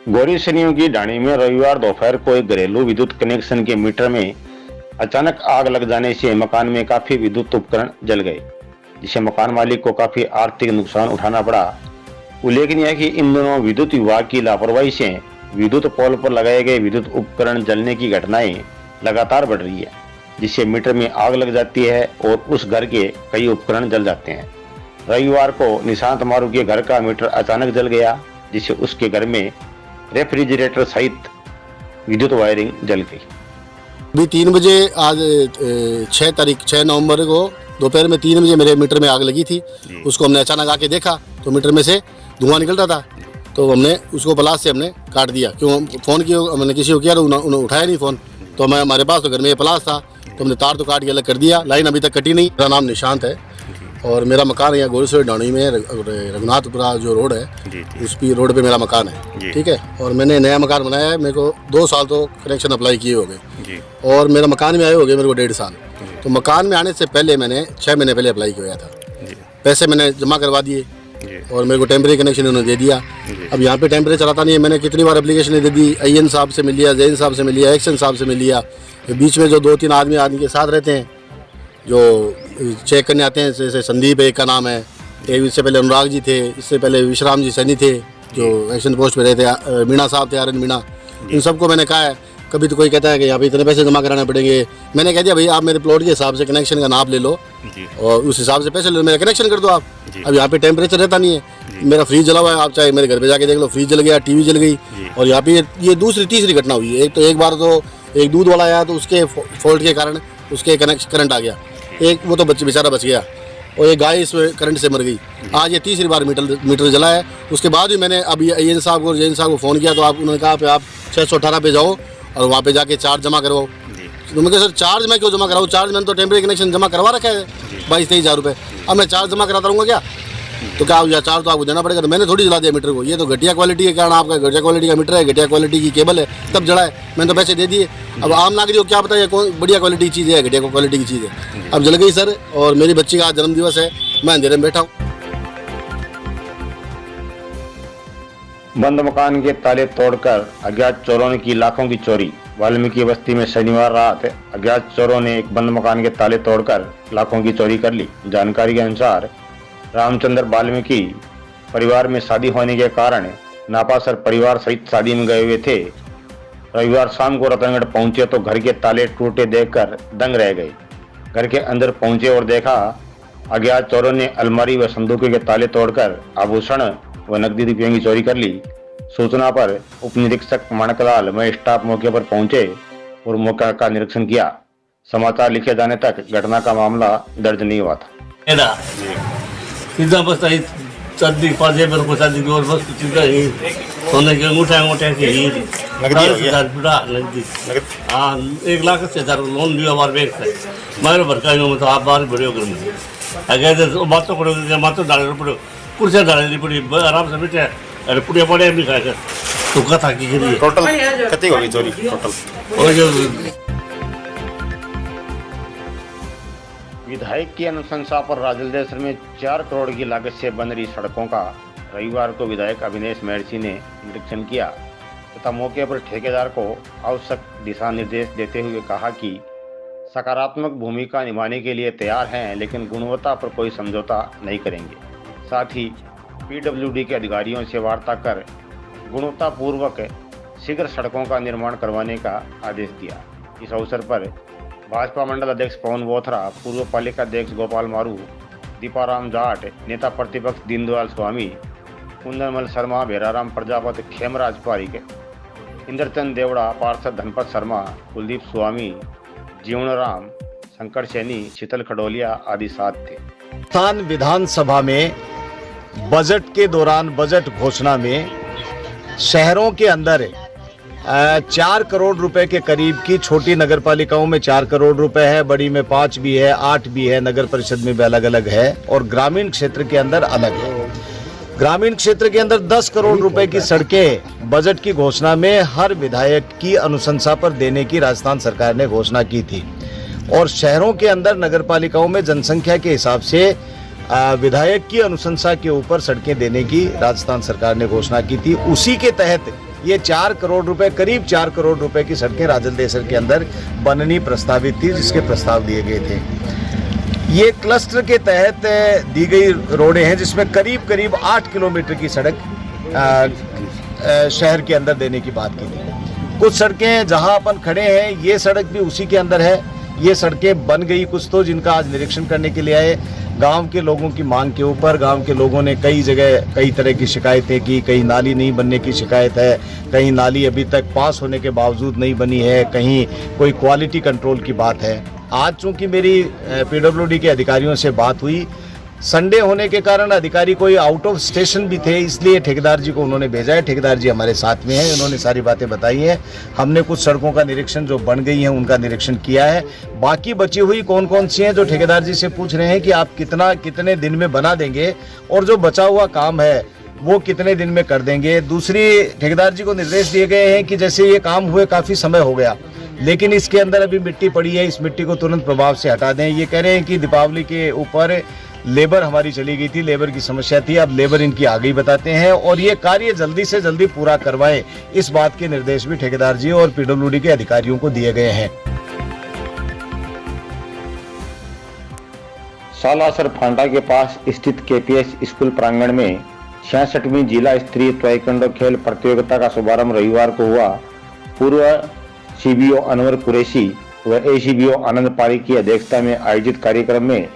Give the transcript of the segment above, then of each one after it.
गोरी सनियों की ढाणी में रविवार दोपहर को एक घरेलू विद्युत कनेक्शन के मीटर में अचानक आग लग जाने से मकान में काफी विद्युत उपकरण जल गए, जिससे मकान मालिक को काफी आर्थिक नुकसान उठाना पड़ा। उल्लेखनीय है कि इन दिनों विद्युत विभाग की लापरवाही से विद्युत पोल पर लगाए गए विद्युत उपकरण जलने की घटनाएं लगातार बढ़ रही है, जिससे मीटर में आग लग जाती है और उस घर के कई उपकरण जल जाते हैं। रविवार को निशांत मारू के घर का मीटर अचानक जल गया, जिससे उसके घर में रेफ्रिजरेटर सहित विद्युत वायरिंग जल गई। अभी 3 बजे आज 6 नवंबर को दोपहर में 3 बजे मेरे मीटर में आग लगी थी। उसको हमने अचानक आके देखा तो मीटर में से धुआं निकल रहा था, तो हमने उसको प्लास से हमने काट दिया। क्यों फ़ोन किया, हमने किसी को किया तो उन्होंने उठाया नहीं फ़ोन, तो हमारे पास तो घर में ये प्लास था, तो हमने तार तो काट के अलग कर दिया। लाइन अभी तक कटी नहीं। मेरा नाम निशांत है और मेरा मकान यहाँ गोरेसर ढाणी में रघुनाथपुरा जो रोड है उस भी रोड पे मेरा मकान है, ठीक है। और मैंने नया मकान बनाया है, मेरे को 2 साल तो कनेक्शन अप्लाई किए हो गए और मेरा मकान में आए हो गए मेरे को 1.5 साल। तो मकान में आने से पहले मैंने 6 महीने पहले अप्लाई किया था, पैसे मैंने जमा करवा दिए और मेरे को टेम्परेरी कनेक्शन उन्होंने दे दिया। अब यहाँ पे टेम्परेचर आता नहीं है। मैंने कितनी बार एप्लीकेशन दे दी, IN साहब से मिल लिया, जैन साहब से मिल लिया, एक्शन साहब से मिल लिया। बीच में जो 2-3 आदमी के साथ रहते हैं जो चेक करने आते हैं, जैसे संदीप एक का नाम है, एक इससे पहले अनुराग जी थे, इससे पहले विश्राम जी सैनी थे जो एक्शन पोस्ट पे रहते हैं, मीणा साहब थे, आर्यन मीणा। इन सबको मैंने कहा है। कभी तो कोई कहता है कि यहाँ पे इतने पैसे जमा कराने पड़ेंगे। मैंने कह दिया भाई आप मेरे प्लॉट के हिसाब से कनेक्शन का नाप ले लो और उस हिसाब से पैसे ले लो, मेरा कनेक्शन कर दो आप। अब यहाँ पे टेम्परेचर रहता नहीं है, मेरा फ्रिज जला हुआ है, आप चाहे मेरे घर पे जाके देख लो, फ्रिज जल गया, टीवी जल गई। और यहाँ पे ये दूसरी तीसरी घटना हुई है। एक बार तो एक दूध वाला आया तो उसके फॉल्ट के कारण उसके करंट आ गया, एक वो तो बेचारा बच गया और एक गाय इस करंट से मर गई। आज ये तीसरी बार मीटर जला है। उसके बाद भी मैंने अभी IN साहब को जैन साहब को फ़ोन किया तो उन्होंने कहा कि आप 618 पे जाओ और वहाँ पे जाके चार्ज जमा करवाओ। तो मैं सर चार्ज मैं क्यों जमा कराऊँ, चार्ज मैंने तो टेम्परेरी कनेक्शन जमा करवा रखा है 22-23 हज़ार रुपये। अब मैं चार्ज जमा कराता रहूँगा क्या? तो क्या या चार्ज तो आपको देना पड़ेगा। तो मैंने थोड़ी जला दिया मीटर को। ये तो घटिया क्वालिटी के कारण, आपका घटिया क्वालिटी का मीटर है, घटिया क्वालिटी की केबल है, तब जला है। मैंने तो पैसे दे दिए। अब आम नागरिक को क्या पता है कौन बढ़िया क्वालिटी की चीज़ है, घटिया क्वालिटी की चीज़ है। अब जल गई सर। और मेरी बच्ची का आज जन्मदिवस है, मैं अंधेरे में बैठा हूँ। बंद मकान के ताले तोड़कर अज्ञात चोरों ने की लाखों की चोरी। वाल्मीकि बस्ती में शनिवार रात अज्ञात चोरों ने एक बंद मकान के ताले तोड़कर लाखों की चोरी कर ली। जानकारी के अनुसार रामचंद्र वाल्मीकि परिवार में शादी होने के कारण नापासर परिवार सहित शादी में गए हुए थे। रविवार शाम को रतनगढ़ पहुंचे तो घर के ताले टूटे देखकर दंग रह गए। घर के अंदर पहुंचे और देखा अज्ञात चोरों ने अलमारी व संदूकों के ताले तोड़कर आभूषण व नकदी रुपयों की चोरी कर ली। सूचना पर उप निरीक्षक माणकलाल में स्टाफ मौके पर पहुंचे और मौके का निरीक्षण किया। समाचार लिखे जाने तक घटना का मामला दर्ज नहीं हुआ था। शादी पाजे पर को शादी की और बस कुछ का ही सोने के अंगूठे की ही नकदी। हाँ 1 लाख से लोन लिया हमारे बैंक से। मेरे भरका में तो आप बाहर बड़े होकर मुझे अगर बातों पड़े मातों डाले पड़े कुर्सियाँ डाले पड़ी आराम से बैठे। अरे पूरे बड़े भी खाए तो कथा की टोटल कितनी होगी चोरी टोटल? विधायक की अनुशंसा पर राजलदेसर में 4 करोड़ की लागत से बन रही सड़कों का रविवार को विधायक अविनेश महर्षि ने निरीक्षण किया तथा मौके पर ठेकेदार को आवश्यक दिशा निर्देश देते हुए कहा कि सकारात्मक भूमिका निभाने के लिए तैयार हैं, लेकिन गुणवत्ता पर कोई समझौता नहीं करेंगे। साथ ही PWD के अधिकारियों से वार्ता कर गुणवत्तापूर्वक शीघ्र सड़कों का निर्माण करवाने का आदेश दिया। इस अवसर पर भाजपा मंडल अध्यक्ष पवन बोथरा, पूर्व पालिका अध्यक्ष गोपाल मारू, दीपाराम जाट, नेता प्रतिपक्ष दीनदयाल स्वामी, कुंदनमल शर्मा, भेराराम प्रजापति, खेमराज पारिक, इंद्रचंद देवड़ा, पार्षद धनपत शर्मा, कुलदीप स्वामी, जीवनराम, शंकर सैनी, शीतल खडोलिया आदि साथ थे। राजस्थान विधानसभा में बजट के दौरान बजट घोषणा में शहरों के अंदर 4 करोड़ रुपए के करीब की छोटी नगर पालिकाओं में 4 करोड़ रुपए है, बड़ी में 5 भी है, 8 भी है, नगर परिषद में भी अलग अलग है और ग्रामीण क्षेत्र के अंदर अलग है। ग्रामीण क्षेत्र के अंदर 10 करोड़ रुपए की सड़कें बजट की घोषणा में हर विधायक की अनुशंसा पर देने की राजस्थान सरकार ने घोषणा की थी और शहरों के अंदर नगर पालिकाओं में जनसंख्या के हिसाब से विधायक की अनुशंसा के ऊपर सड़कें देने की राजस्थान सरकार ने घोषणा की थी। उसी के तहत ये 4 करोड़ रुपए, करीब 4 करोड़ रुपए की सड़कें राजलदेसर के अंदर बननी प्रस्तावित थी, जिसके प्रस्ताव दिए गए थे। ये क्लस्टर के तहत दी गई रोडें हैं, जिसमें करीब करीब 8 किलोमीटर की सड़क शहर के अंदर देने की बात की थी। कुछ सड़कें जहां अपन खड़े हैं, ये सड़क भी उसी के अंदर है। ये सड़कें बन गई कुछ तो, जिनका आज निरीक्षण करने के लिए आए। गांव के लोगों की मांग के ऊपर गांव के लोगों ने कई जगह कई तरह की शिकायतें की। कहीं नाली नहीं बनने की शिकायत है, कहीं नाली अभी तक पास होने के बावजूद नहीं बनी है, कहीं कोई क्वालिटी कंट्रोल की बात है। आज चूंकि मेरी पीडब्ल्यूडी के अधिकारियों से बात हुई, संडे होने के कारण अधिकारी कोई आउट ऑफ स्टेशन भी थे, इसलिए ठेकेदार जी को उन्होंने भेजा है। ठेकेदार जी हमारे साथ में हैं, उन्होंने सारी बातें बताई हैं। हमने कुछ सड़कों का निरीक्षण जो बन गई हैं उनका निरीक्षण किया है। बाकी बची हुई कौन कौन सी हैं, जो ठेकेदार जी से पूछ रहे हैं कि आप कितने दिन में बना देंगे, और जो बचा हुआ काम है वो कितने दिन में कर देंगे। दूसरी, ठेकेदार जी को निर्देश दिए गए हैं कि जैसे ये काम हुए काफ़ी समय हो गया, लेकिन इसके अंदर अभी मिट्टी पड़ी है, इस मिट्टी को तुरंत प्रभाव से हटा दें। ये कह रहे हैं कि दीपावली के ऊपर लेबर हमारी चली गई थी, लेबर की समस्या थी, अब लेबर इनकी आ गई बताते हैं, और ये कार्य जल्दी से जल्दी पूरा करवाएं। इस बात के निर्देश भी ठेकेदार जी और पीडब्ल्यूडी के अधिकारियों को दिए गए हैं। सालासर फांटा के पास स्थित केपीएस स्कूल प्रांगण में 66वीं जिला स्तरीय ताइक्वांडो खेल प्रतियोगिता का शुभारंभ रविवार को हुआ। पूर्व सीबीओ अनवर कुरैशी व एसीबीओ आनंद पारी की अध्यक्षता में आयोजित कार्यक्रम में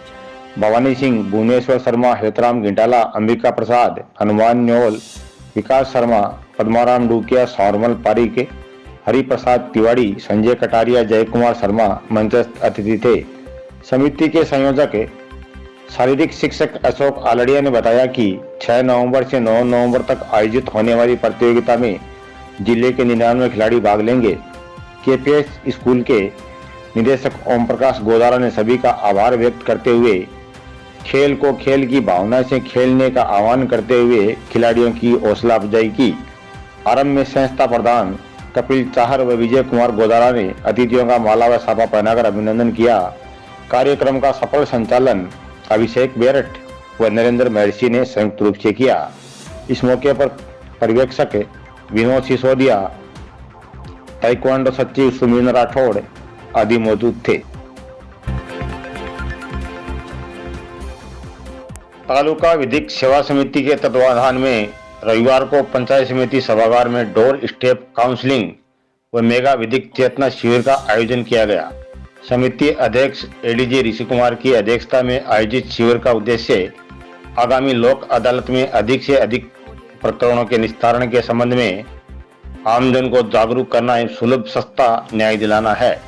भवानी सिंह, भुवनेश्वर शर्मा, हेतराम घिंटाला, अंबिका प्रसाद, हनुमान न्योल, विकास शर्मा, पद्माराम डूकिया, सौरमल पारिक, हरिप्रसाद तिवारी, संजय कटारिया, जय कुमार शर्मा मंचस्थ अतिथि थे। समिति के संयोजक शारीरिक शिक्षक अशोक आलड़िया ने बताया कि 6 नवंबर से 9 नवंबर तक आयोजित होने वाली प्रतियोगिता में जिले के 99 खिलाड़ी भाग लेंगे। केपीएस स्कूल के निदेशक ओम प्रकाश गोदारा ने सभी का आभार व्यक्त करते हुए खेल को खेल की भावना से खेलने का आह्वान करते हुए खिलाड़ियों की हौसला अफजाई की। आरंभ में संस्था प्रधान कपिल चाहर व विजय कुमार गोदारा ने अतिथियों का माला व साफा पहनाकर अभिनंदन किया। कार्यक्रम का सफल संचालन अभिषेक बेरट व नरेंद्र महर्षि ने संयुक्त रूप से किया। इस मौके पर पर्यवेक्षक विनोद सिसोदिया, ताइक्वांडो सचिव सुमीन राठौड़ आदि मौजूद थे। तालुका विधिक सेवा समिति के तत्वाधान में रविवार को पंचायत समिति सभागार में डोर स्टेप काउंसलिंग व मेगा विधिक चेतना शिविर का आयोजन किया गया। समिति अध्यक्ष एडीजी ऋषि कुमार की अध्यक्षता में आयोजित शिविर का उद्देश्य आगामी लोक अदालत में अधिक से अधिक प्रकरणों के निस्तारण के संबंध में आमजन को जागरूक करना एवं सुलभ सस्ता न्याय दिलाना है।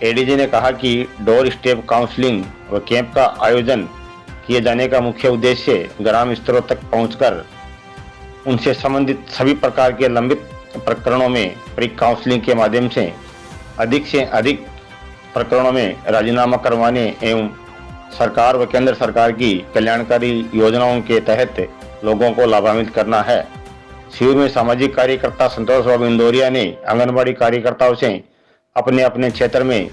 एडीजी ने कहा कि डोर स्टेप काउंसलिंग व कैंप का आयोजन किए जाने का मुख्य उद्देश्य ग्राम स्तरों तक पहुंचकर उनसे संबंधित सभी प्रकार के लंबित प्रकरणों में प्री काउंसलिंग के माध्यम से अधिक प्रकरणों में राजीनामा करवाने एवं सरकार व केंद्र सरकार की कल्याणकारी योजनाओं के तहत लोगों को लाभान्वित करना है। शिविर में सामाजिक कार्यकर्ता संतोष बाबू इंदौरिया ने आंगनबाड़ी कार्यकर्ताओं से अपने अपने क्षेत्र में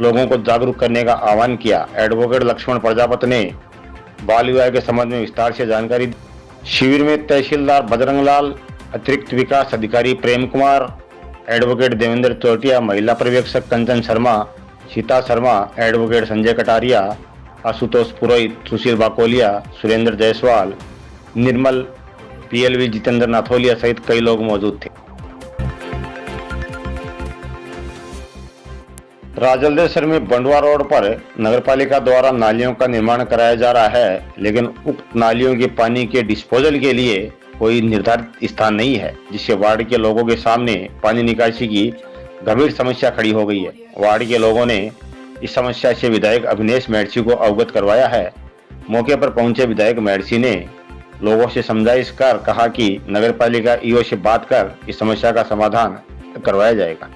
लोगों को जागरूक करने का आह्वान किया। एडवोकेट लक्ष्मण प्रजापति ने बाल विवाह के संबंध में विस्तार से जानकारी दी। शिविर में तहसीलदार बजरंगलाल, अतिरिक्त विकास अधिकारी प्रेम कुमार, एडवोकेट देवेंद्र चौटिया, महिला पर्यवेक्षक कंचन शर्मा, सीता शर्मा, एडवोकेट संजय कटारिया, आशुतोष पुरोहित, सुशील बाकोलिया, सुरेंद्र जायसवाल, निर्मल, पीएलवी जितेंद्र नाथोलिया सहित कई लोग मौजूद थे। राजलदेसर में बंडवा रोड पर नगरपालिका द्वारा नालियों का निर्माण कराया जा रहा है, लेकिन उक्त नालियों के पानी के डिस्पोजल के लिए कोई निर्धारित स्थान नहीं है, जिससे वार्ड के लोगों के सामने पानी निकासी की गंभीर समस्या खड़ी हो गई है। वार्ड के लोगों ने इस समस्या से विधायक अभिनेश महर्षि को अवगत करवाया है। मौके पर पहुंचे विधायक महर्षि ने लोगों से समझाइश कर कहा कि नगरपालिका ईओ से बात कर इस समस्या का समाधान करवाया जाएगा।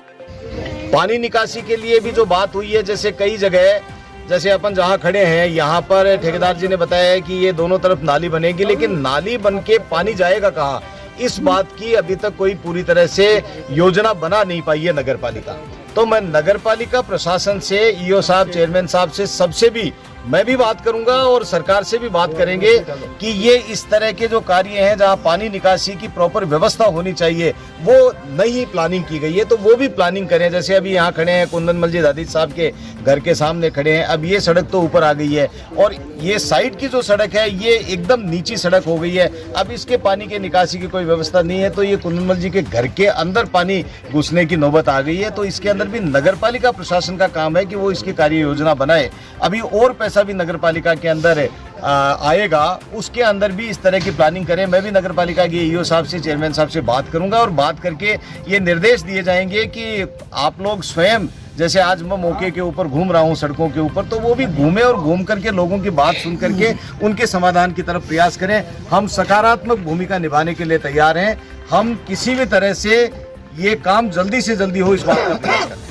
पानी निकासी के लिए भी जो बात हुई है, जैसे कई जगह, जैसे अपन जहाँ खड़े हैं यहाँ पर ठेकेदार जी ने बताया है कि ये दोनों तरफ नाली बनेगी, लेकिन नाली बन के पानी जाएगा कहाँ, इस बात की अभी तक कोई पूरी तरह से योजना बना नहीं पाई है नगरपालिका। तो मैं नगरपालिका प्रशासन से, ईओ साहब, चेयरमैन साहब से सबसे भी मैं भी बात करूंगा और सरकार से भी बात करेंगे कि ये इस तरह के जो कार्य हैं जहां पानी निकासी की प्रॉपर व्यवस्था होनी चाहिए, वो नई प्लानिंग की गई है तो वो भी प्लानिंग करें। जैसे अभी यहाँ खड़े हैं कुंदन मलजीद हादी साहब के घर के सामने खड़े हैं, अब ये सड़क तो ऊपर आ गई है और ये साइड की जो सड़क है ये एकदम नीची सड़क हो गई है। अब इसके पानी के निकासी की कोई व्यवस्था नहीं है तो ये कुंदन मलजी के घर के अंदर पानी घुसने की नौबत आ गई है। तो इसके अंदर भी नगरपालिका प्रशासन का काम है कि वो इसकी कार्य योजना बनाए। अभी और पैसा भी नगरपालिका के अंदर आएगा, उसके अंदर भी इस तरह की प्लानिंग करें। मैं भी नगरपालिका के ईओ साहब से, चेयरमैन साहब से बात करूंगा और बात करके ये निर्देश दिए जाएंगे कि आप लोग स्वयं, जैसे आज मैं मौके के ऊपर घूम रहा हूं सड़कों के ऊपर, तो वो भी घूमे और घूम करके लोगों की बात सुन करके उनके समाधान की तरफ प्रयास करें। हम सकारात्मक भूमिका निभाने के लिए तैयार हैं। हम किसी भी तरह से ये काम जल्दी से जल्दी हो इस बात का प्रयास करें।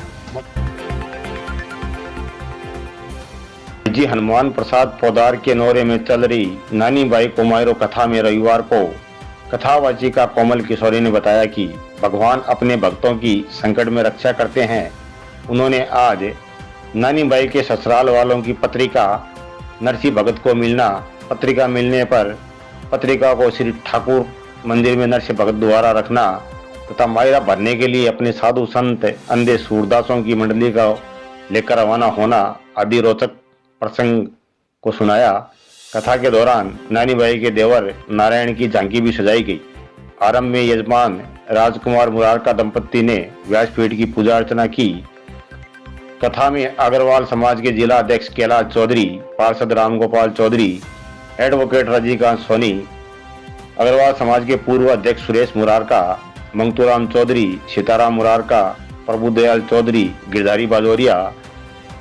जी हनुमान प्रसाद पौदार के नौरे में चल रही नानी बाई कुमायरो कथा में रविवार को कथावाचिका कोमल किशोरी ने बताया कि भगवान अपने भक्तों की संकट में रक्षा करते हैं। उन्होंने आज नानी बाई के ससुराल वालों की पत्रिका नरसी भगत को मिलना, पत्रिका मिलने पर पत्रिका को श्री ठाकुर मंदिर में नरसी भगत द्वारा रखना तथा मायरा भरने के लिए अपने साधु संत अंधे सूरदासों की मंडली का लेकर रवाना होना आदि रोचक प्रसंग को सुनाया। कथा के दौरान नानी बाई के देवर नारायण की झांकी भी सजाई गई। आरंभ में यजमान राजकुमार मुरारका दंपत्ति ने व्यासपीठ की पूजा अर्चना की। कथा में अग्रवाल समाज के जिला अध्यक्ष कैलाश चौधरी, पार्षद रामगोपाल चौधरी, एडवोकेट रजनीकांत सोनी, अग्रवाल समाज के पूर्व अध्यक्ष सुरेश मुरारका, मंगतूराम चौधरी, सीताराम मुरारका, प्रभुदयाल चौधरी, गिरधारी बाजोरिया,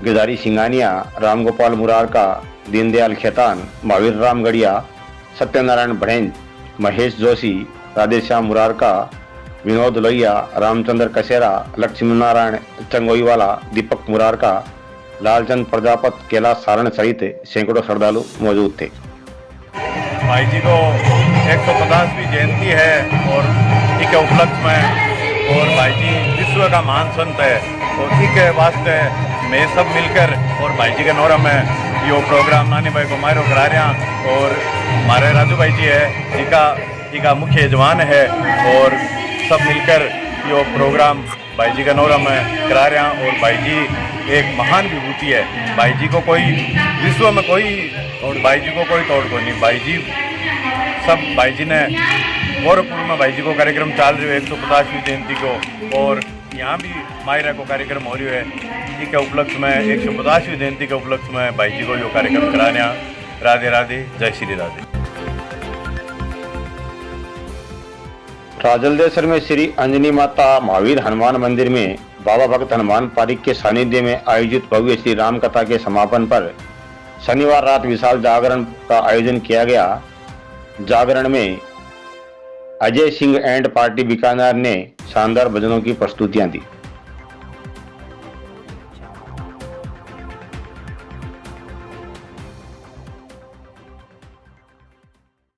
गिरधारी सिंगानिया, रामगोपाल मुरारका, दीनदयाल खेतान, महावीर राम गढ़िया, सत्यनारायण बढ़ेंज, महेश जोशी, राधेश्याम मुरारका, विनोद लोहिया, रामचंद्र कसेरा, लक्ष्मी नारायण चंगोईवाला, दीपक मुरारका, लालचंद प्रजापत, कैलाश सारण सहित सैकड़ों श्रद्धालु मौजूद थे। भाई जी को 150वीं जयंती है और इसी के उपलक्ष्य में, और भाई जी विश्व का महान संत है और इसी के वास्ते मैं सब मिलकर और भाई जी के नौरा में यो प्रोग्राम नानी बाई को मायरो करा रहे हैं। और हमारे राजू भाई जी है जिका मुख्य यजमान है और सब मिलकर यो प्रोग्राम भाई जी के नौरा में करा रहे हैं। और भाई जी एक महान विभूति है। भाई जी को कोई विश्व में कोई भाई जी को कोई तोड़ को नहीं। भाई जी सब भाई जी ने गौरवपूर्ण में भाई जी को कार्यक्रम चल रही है 150वीं जयंती को, और यहाँ भी मायरा को कार्यक्रम हो रही है। इसी के उपलक्ष्य में 150वीं जयंती के उपलक्ष्य में भाई जी को जो कार्यक्रम करा रहे हैं। राधे राधे, जय श्री राधे। राजलदेसर में श्री अंजनी माता महावीर हनुमान मंदिर में बाबा भक्त हनुमान पारिक के सानिध्य में आयोजित भव्य श्री राम कथा के समापन पर शनिवार रात विशाल जागरण का आयोजन किया गया। जागरण में अजय सिंह एंड पार्टी बीकानेर ने शानदार भजनों की प्रस्तुतियां दी।